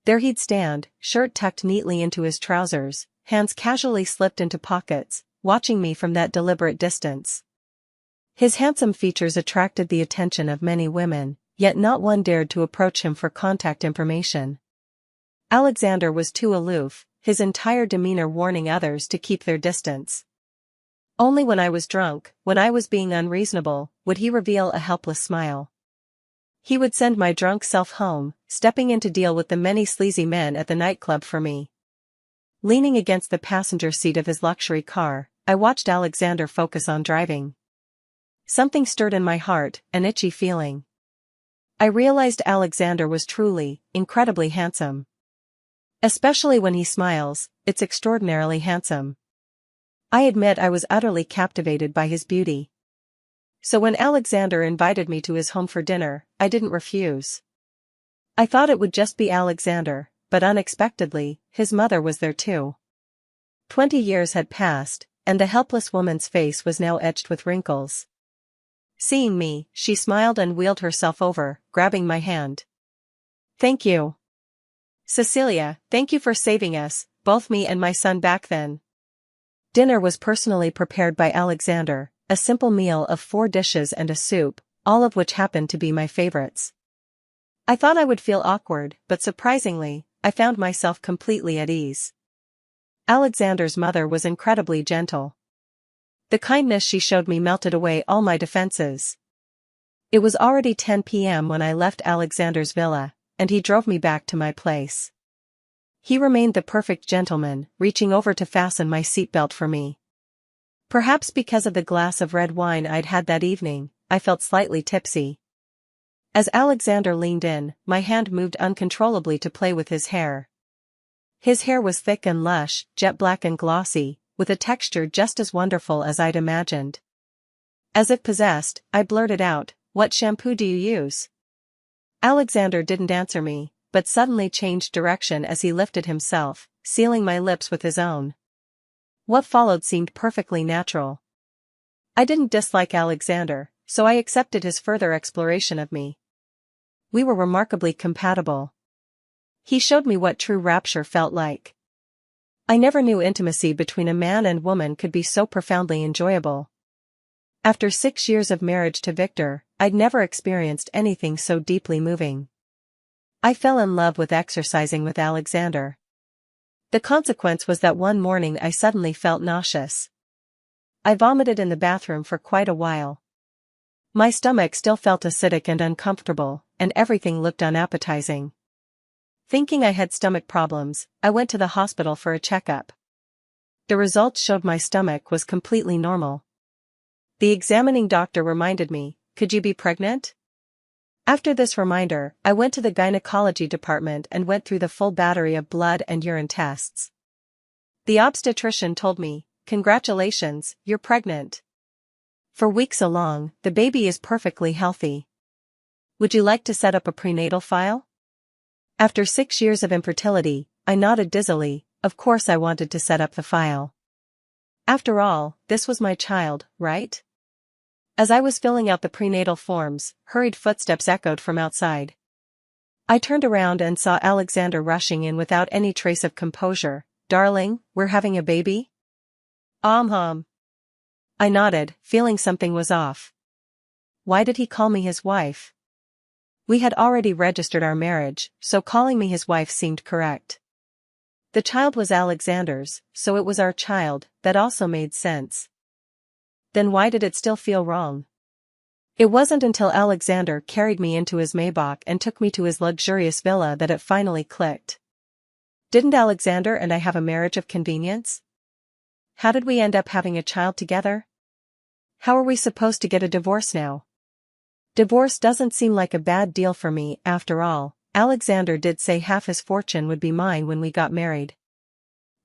There he'd stand, shirt tucked neatly into his trousers, hands casually slipped into pockets, watching me from that deliberate distance. His handsome features attracted the attention of many women, yet not one dared to approach him for contact information. Alexander was too aloof, his entire demeanor warning others to keep their distance. Only when I was drunk, when I was being unreasonable, would he reveal a helpless smile. He would send my drunk self home, stepping in to deal with the many sleazy men at the nightclub for me. Leaning against the passenger seat of his luxury car, I watched Alexander focus on driving. Something stirred in my heart, an itchy feeling. I realized Alexander was truly, incredibly handsome. Especially when he smiles, it's extraordinarily handsome. I admit I was utterly captivated by his beauty. So when Alexander invited me to his home for dinner, I didn't refuse. I thought it would just be Alexander, but unexpectedly, his mother was there too. 20 years had passed, and the helpless woman's face was now etched with wrinkles. Seeing me, she smiled and wheeled herself over, grabbing my hand. "Thank you. Cecilia, thank you for saving us, both me and my son back then." Dinner was personally prepared by Alexander, a simple meal of 4 dishes and a soup, all of which happened to be my favorites. I thought I would feel awkward, but surprisingly, I found myself completely at ease. Alexander's mother was incredibly gentle. The kindness she showed me melted away all my defenses. It was already 10 p.m. when I left Alexander's villa, and he drove me back to my place. He remained the perfect gentleman, reaching over to fasten my seatbelt for me. Perhaps because of the glass of red wine I'd had that evening, I felt slightly tipsy. As Alexander leaned in, my hand moved uncontrollably to play with his hair. His hair was thick and lush, jet black and glossy, with a texture just as wonderful as I'd imagined. As if possessed, I blurted out, "What shampoo do you use?" Alexander didn't answer me, but suddenly changed direction as he lifted himself, sealing my lips with his own. What followed seemed perfectly natural. I didn't dislike Alexander, so I accepted his further exploration of me. We were remarkably compatible. He showed me what true rapture felt like. I never knew intimacy between a man and woman could be so profoundly enjoyable. After 6 years of marriage to Victor, I'd never experienced anything so deeply moving. I fell in love with exercising with Alexander. The consequence was that one morning I suddenly felt nauseous. I vomited in the bathroom for quite a while. My stomach still felt acidic and uncomfortable, and everything looked unappetizing. Thinking I had stomach problems, I went to the hospital for a checkup. The results showed my stomach was completely normal. The examining doctor reminded me, "Could you be pregnant?" After this reminder, I went to the gynecology department and went through the full battery of blood and urine tests. The obstetrician told me, "Congratulations, you're pregnant. For weeks along, the baby is perfectly healthy. Would you like to set up a prenatal file?" After 6 years of infertility, I nodded dizzily. Of course I wanted to set up the file. After all, this was my child, right? As I was filling out the prenatal forms, hurried footsteps echoed from outside. I turned around and saw Alexander rushing in without any trace of composure. "Darling, we're having a baby?" I nodded, feeling something was off. Why did he call me his wife? We had already registered our marriage, so calling me his wife seemed correct. The child was Alexander's, so it was our child. That also made sense. Then why did it still feel wrong? It wasn't until Alexander carried me into his Maybach and took me to his luxurious villa that it finally clicked. Didn't Alexander and I have a marriage of convenience? How did we end up having a child together? How are we supposed to get a divorce now? Divorce doesn't seem like a bad deal for me, after all. Alexander did say half his fortune would be mine when we got married.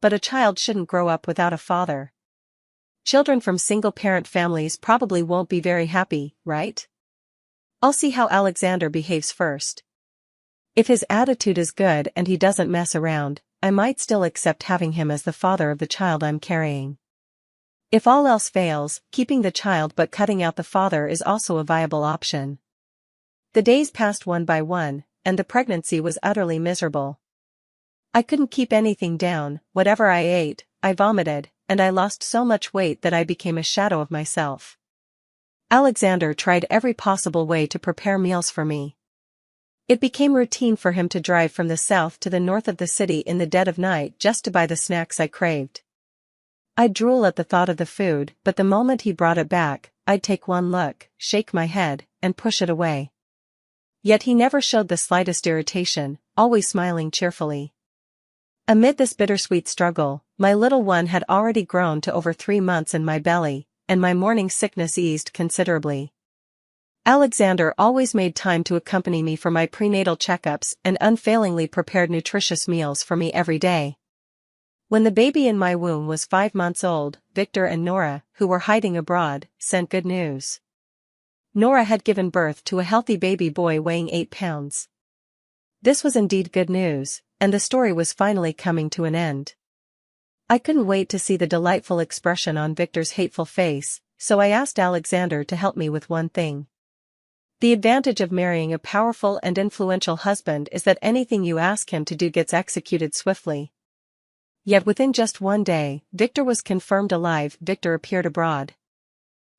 But a child shouldn't grow up without a father. Children from single-parent families probably won't be very happy, right? I'll see how Alexander behaves first. If his attitude is good and he doesn't mess around, I might still accept having him as the father of the child I'm carrying. If all else fails, keeping the child but cutting out the father is also a viable option. The days passed one by one, and the pregnancy was utterly miserable. I couldn't keep anything down. Whatever I ate, I vomited, and I lost so much weight that I became a shadow of myself. Alexander tried every possible way to prepare meals for me. It became routine for him to drive from the south to the north of the city in the dead of night just to buy the snacks I craved. I'd drool at the thought of the food, but the moment he brought it back, I'd take one look, shake my head, and push it away. Yet he never showed the slightest irritation, always smiling cheerfully. Amid this bittersweet struggle, my little one had already grown to over 3 months in my belly, and my morning sickness eased considerably. Alexander always made time to accompany me for my prenatal checkups and unfailingly prepared nutritious meals for me every day. When the baby in my womb was 5 months old, Victor and Nora, who were hiding abroad, sent good news. Nora had given birth to a healthy baby boy weighing 8 pounds. This was indeed good news, and the story was finally coming to an end. I couldn't wait to see the delightful expression on Victor's hateful face, so I asked Alexander to help me with one thing. The advantage of marrying a powerful and influential husband is that anything you ask him to do gets executed swiftly. Yet within just one day, Victor was confirmed alive. Victor appeared abroad.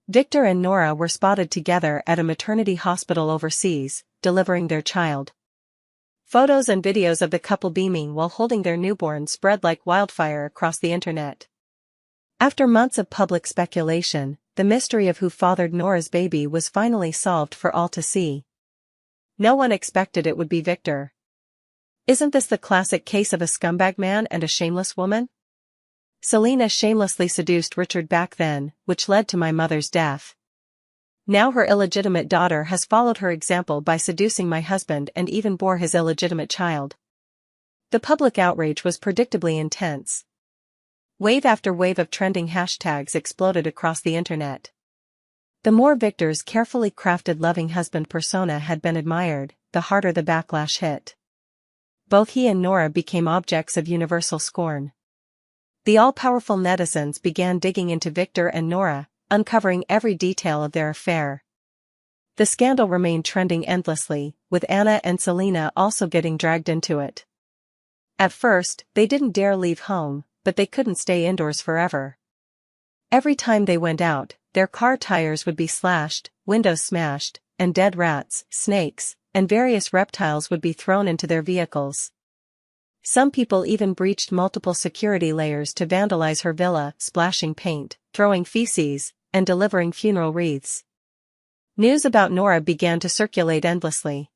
Victor and Nora were spotted together at a maternity hospital overseas, delivering their child. Photos and videos of the couple beaming while holding their newborn spread like wildfire across the internet. After months of public speculation, the mystery of who fathered Nora's baby was finally solved for all to see. No one expected it would be Victor. Isn't this the classic case of a scumbag man and a shameless woman? Selena shamelessly seduced Richard back then, which led to my mother's death. Now her illegitimate daughter has followed her example by seducing my husband and even bore his illegitimate child. The public outrage was predictably intense. Wave after wave of trending hashtags exploded across the internet. The more Victor's carefully crafted loving husband persona had been admired, the harder the backlash hit. Both he and Nora became objects of universal scorn. The all-powerful netizens began digging into Victor and Nora, uncovering every detail of their affair. The scandal remained trending endlessly, with Anna and Selena also getting dragged into it. At first, they didn't dare leave home, but they couldn't stay indoors forever. Every time they went out, their car tires would be slashed, windows smashed, and dead rats, snakes, and various reptiles would be thrown into their vehicles. Some people even breached multiple security layers to vandalize her villa, splashing paint, throwing feces, and delivering funeral wreaths. News about Nora began to circulate endlessly.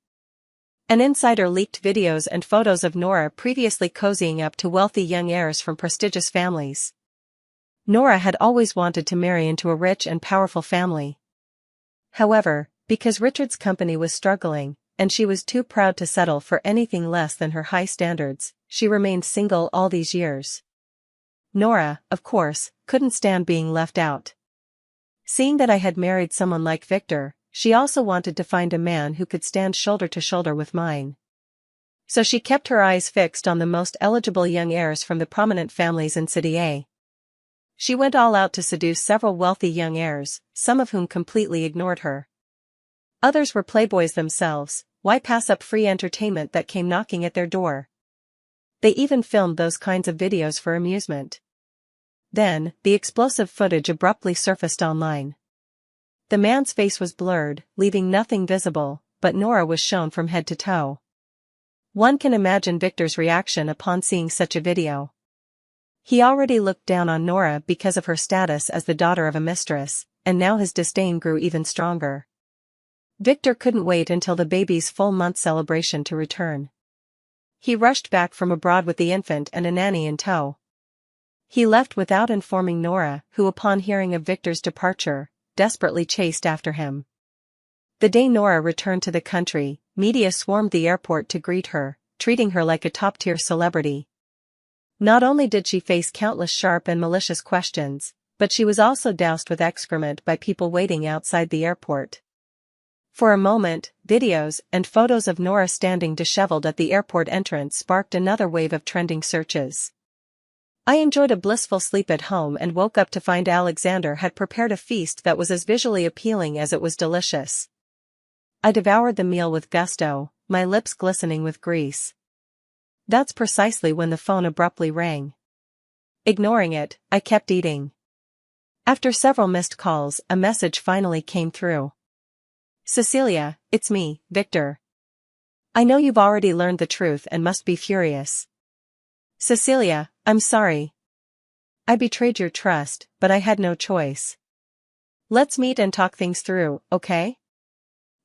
An insider leaked videos and photos of Nora previously cozying up to wealthy young heirs from prestigious families. Nora had always wanted to marry into a rich and powerful family. However, because Richard's company was struggling, and she was too proud to settle for anything less than her high standards, she remained single all these years. Nora, of course, couldn't stand being left out. Seeing that I had married someone like Victor, she also wanted to find a man who could stand shoulder to shoulder with mine. So she kept her eyes fixed on the most eligible young heirs from the prominent families in City A. She went all out to seduce several wealthy young heirs, some of whom completely ignored her. Others were playboys themselves. Why pass up free entertainment that came knocking at their door? They even filmed those kinds of videos for amusement. Then, the explosive footage abruptly surfaced online. The man's face was blurred, leaving nothing visible, but Nora was shown from head to toe. One can imagine Victor's reaction upon seeing such a video. He already looked down on Nora because of her status as the daughter of a mistress, and now his disdain grew even stronger. Victor couldn't wait until the baby's full-month celebration to return. He rushed back from abroad with the infant and a nanny in tow. He left without informing Nora, who upon hearing of Victor's departure, desperately chased after him. The day Nora returned to the country, media swarmed the airport to greet her, treating her like a top-tier celebrity. Not only did she face countless sharp and malicious questions, but she was also doused with excrement by people waiting outside the airport. For a moment, videos and photos of Nora standing disheveled at the airport entrance sparked another wave of trending searches. I enjoyed a blissful sleep at home and woke up to find Alexander had prepared a feast that was as visually appealing as it was delicious. I devoured the meal with gusto, my lips glistening with grease. That's precisely when the phone abruptly rang. Ignoring it, I kept eating. After several missed calls, a message finally came through. "Cecilia, it's me, Victor. I know you've already learned the truth and must be furious. Cecilia, I'm sorry. I betrayed your trust, but I had no choice. Let's meet and talk things through, okay?"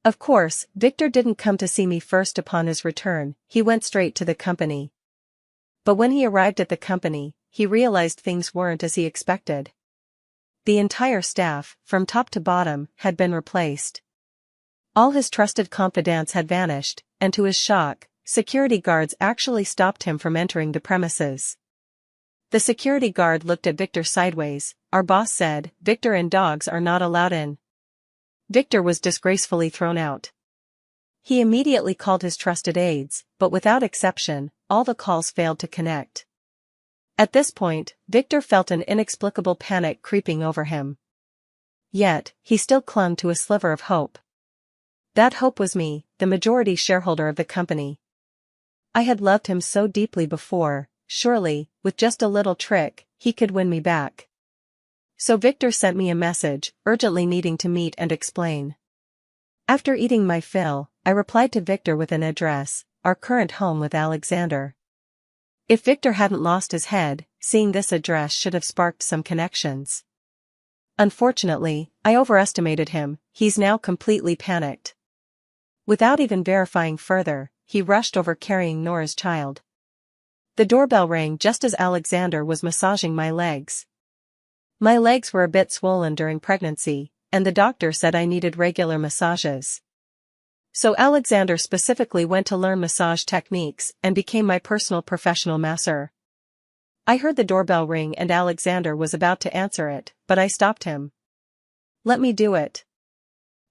Of course, Victor didn't come to see me first upon his return, he went straight to the company. But when he arrived at the company, he realized things weren't as he expected. The entire staff, from top to bottom, had been replaced. All his trusted confidants had vanished, and to his shock, security guards actually stopped him from entering the premises. The security guard looked at Victor sideways. "Our boss said, Victor and dogs are not allowed in." Victor was disgracefully thrown out. He immediately called his trusted aides, but without exception, all the calls failed to connect. At this point, Victor felt an inexplicable panic creeping over him. Yet, he still clung to a sliver of hope. That hope was me, the majority shareholder of the company. I had loved him so deeply before, surely, with just a little trick, he could win me back. So Victor sent me a message, urgently needing to meet and explain. After eating my fill, I replied to Victor with an address, our current home with Alexander. If Victor hadn't lost his head, seeing this address should have sparked some connections. Unfortunately, I overestimated him, he's now completely panicked. Without even verifying further, he rushed over carrying Nora's child. The doorbell rang just as Alexander was massaging my legs. My legs were a bit swollen during pregnancy, and the doctor said I needed regular massages. So Alexander specifically went to learn massage techniques and became my personal professional masseur. I heard the doorbell ring and Alexander was about to answer it, but I stopped him. "Let me do it."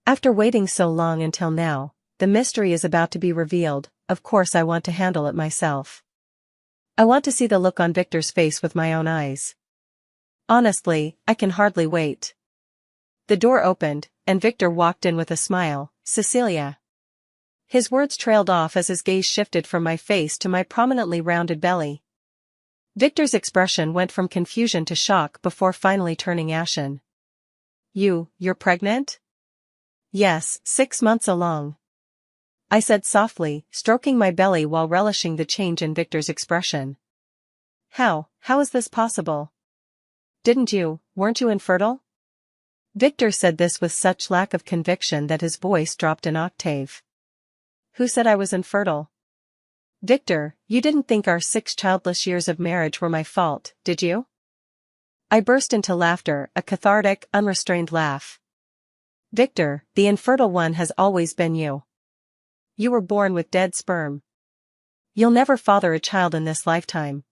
After waiting so long until now, the mystery is about to be revealed. Of course I want to handle it myself. I want to see the look on Victor's face with my own eyes. Honestly, I can hardly wait. The door opened, and Victor walked in with a smile. "Cecilia." His words trailed off as his gaze shifted from my face to my prominently rounded belly. Victor's expression went from confusion to shock before finally turning ashen. You're pregnant?" "Yes, 6 months along," I said softly, stroking my belly while relishing the change in Victor's expression. How is this possible? Weren't you infertile?" Victor said this with such lack of conviction that his voice dropped an octave. "Who said I was infertile?" "Victor, you didn't think our 6 childless years of marriage were my fault, did you?" I burst into laughter, a cathartic, unrestrained laugh. "Victor, the infertile one has always been you. You were born with dead sperm. You'll never father a child in this lifetime."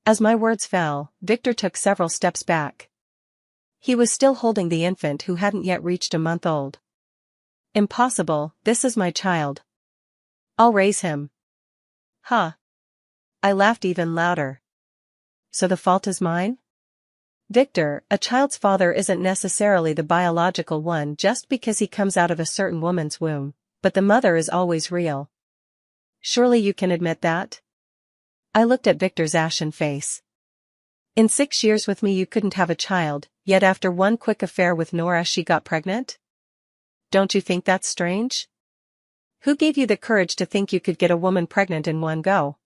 As my words fell, Victor took several steps back. He was still holding the infant who hadn't yet reached a month old. "Impossible, this is my child. I'll raise him." "Huh." I laughed even louder. "So the fault is mine?" Victor, a child's father isn't necessarily the biological one just because he comes out of a certain woman's womb, but the mother is always real. Surely you can admit that? I looked at Victor's ashen face. In 6 years with me you couldn't have a child, yet after one quick affair with Nora she got pregnant? Don't you think that's strange? Who gave you the courage to think you could get a woman pregnant in one go?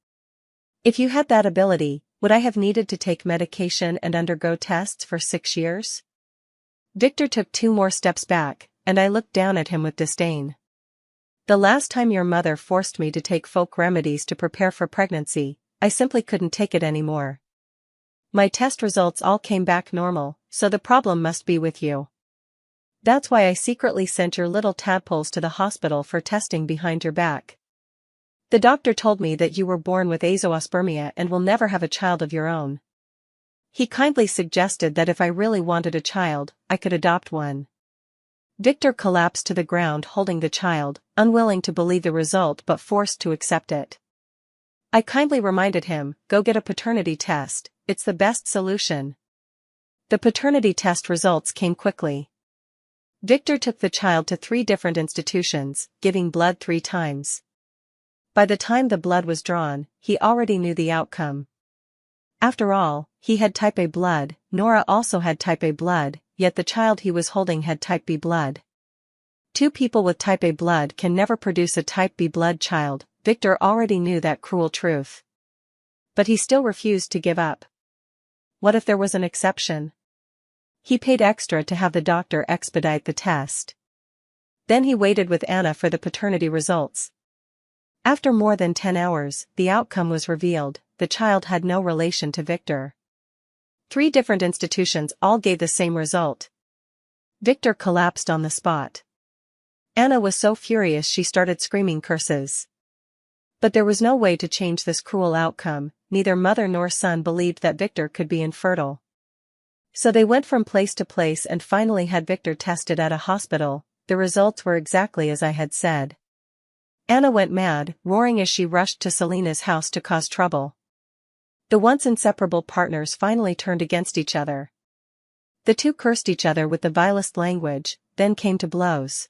If you had that ability, would I have needed to take medication and undergo tests for 6 years? Victor took 2 more steps back, and I looked down at him with disdain. The last time your mother forced me to take folk remedies to prepare for pregnancy, I simply couldn't take it anymore. My test results all came back normal, so the problem must be with you. That's why I secretly sent your little tadpoles to the hospital for testing behind your back. The doctor told me that you were born with azoospermia and will never have a child of your own. He kindly suggested that if I really wanted a child, I could adopt one. Victor collapsed to the ground holding the child, unwilling to believe the result but forced to accept it. I kindly reminded him, go get a paternity test, it's the best solution. The paternity test results came quickly. Victor took the child to 3 different institutions, giving blood 3 times. By the time the blood was drawn, he already knew the outcome. After all, he had type A blood, Nora also had type A blood, yet the child he was holding had type B blood. 2 people with type A blood can never produce a type B blood child. Victor already knew that cruel truth. But he still refused to give up. What if there was an exception? He paid extra to have the doctor expedite the test. Then he waited with Anna for the paternity results. After more than 10 hours, the outcome was revealed. The child had no relation to Victor. 3 different institutions all gave the same result. Victor collapsed on the spot. Anna was so furious she started screaming curses. But there was no way to change this cruel outcome. Neither mother nor son believed that Victor could be infertile. So they went from place to place and finally had Victor tested at a hospital. The results were exactly as I had said. Anna went mad, roaring as she rushed to Selina's house to cause trouble. The once inseparable partners finally turned against each other. The 2 cursed each other with the vilest language, then came to blows.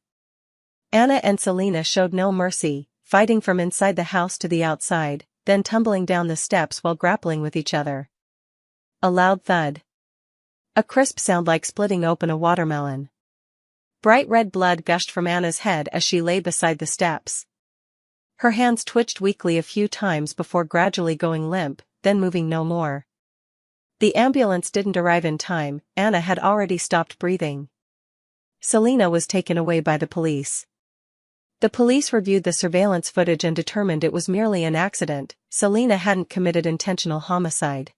Anna and Selina showed no mercy, fighting from inside the house to the outside, then tumbling down the steps while grappling with each other. A loud thud. A crisp sound like splitting open a watermelon. Bright red blood gushed from Anna's head as she lay beside the steps. Her hands twitched weakly a few times before gradually going limp, then moving no more. The ambulance didn't arrive in time. Anna had already stopped breathing. Selina was taken away by the police. The police reviewed the surveillance footage and determined it was merely an accident. Selina hadn't committed intentional homicide.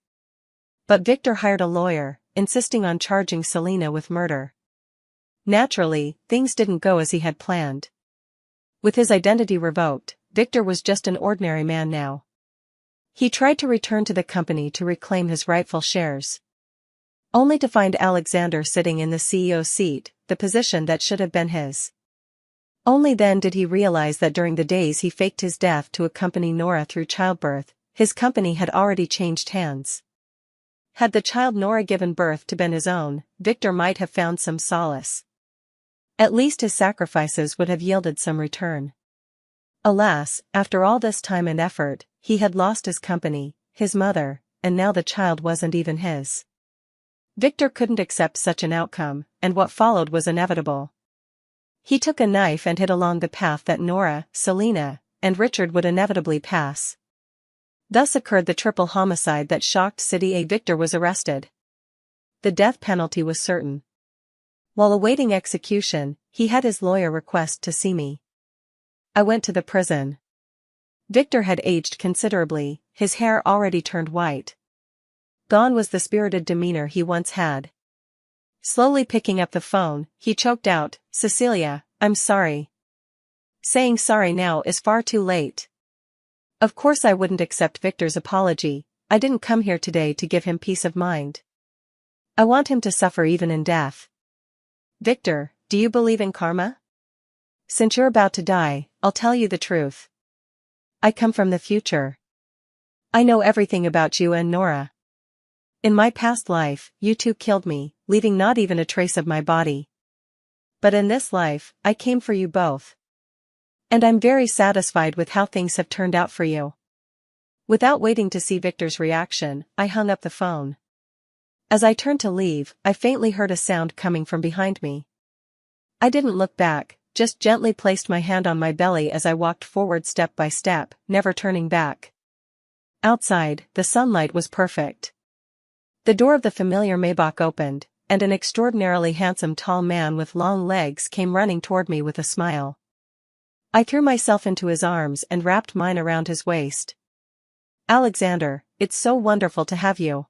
But Victor hired a lawyer, insisting on charging Selina with murder. Naturally, things didn't go as he had planned. With his identity revoked, Victor was just an ordinary man now. He tried to return to the company to reclaim his rightful shares. Only to find Alexander sitting in the CEO's seat, the position that should have been his. Only then did he realize that during the days he faked his death to accompany Nora through childbirth, his company had already changed hands. Had the child Nora given birth to been his own, Victor might have found some solace. At least his sacrifices would have yielded some return. Alas, after all this time and effort, he had lost his company, his mother, and now the child wasn't even his. Victor couldn't accept such an outcome, and what followed was inevitable. He took a knife and hit along the path that Nora, Selina, and Richard would inevitably pass. Thus occurred the triple homicide that shocked City A. Victor was arrested. The death penalty was certain. While awaiting execution, he had his lawyer request to see me. I went to the prison. Victor had aged considerably, his hair already turned white. Gone was the spirited demeanor he once had. Slowly picking up the phone, he choked out, "Cecilia, I'm sorry. Saying sorry now is far too late." Of course I wouldn't accept Victor's apology. I didn't come here today to give him peace of mind. I want him to suffer even in death. Victor, do you believe in karma? Since you're about to die, I'll tell you the truth. I come from the future. I know everything about you and Nora. In my past life, you two killed me, leaving not even a trace of my body. But in this life, I came for you both. And I'm very satisfied with how things have turned out for you. Without waiting to see Victor's reaction, I hung up the phone. As I turned to leave, I faintly heard a sound coming from behind me. I didn't look back, just gently placed my hand on my belly as I walked forward step by step, never turning back. Outside, the sunlight was perfect. The door of the familiar Maybach opened, and an extraordinarily handsome tall man with long legs came running toward me with a smile. I threw myself into his arms and wrapped mine around his waist. "Alexander, it's so wonderful to have you."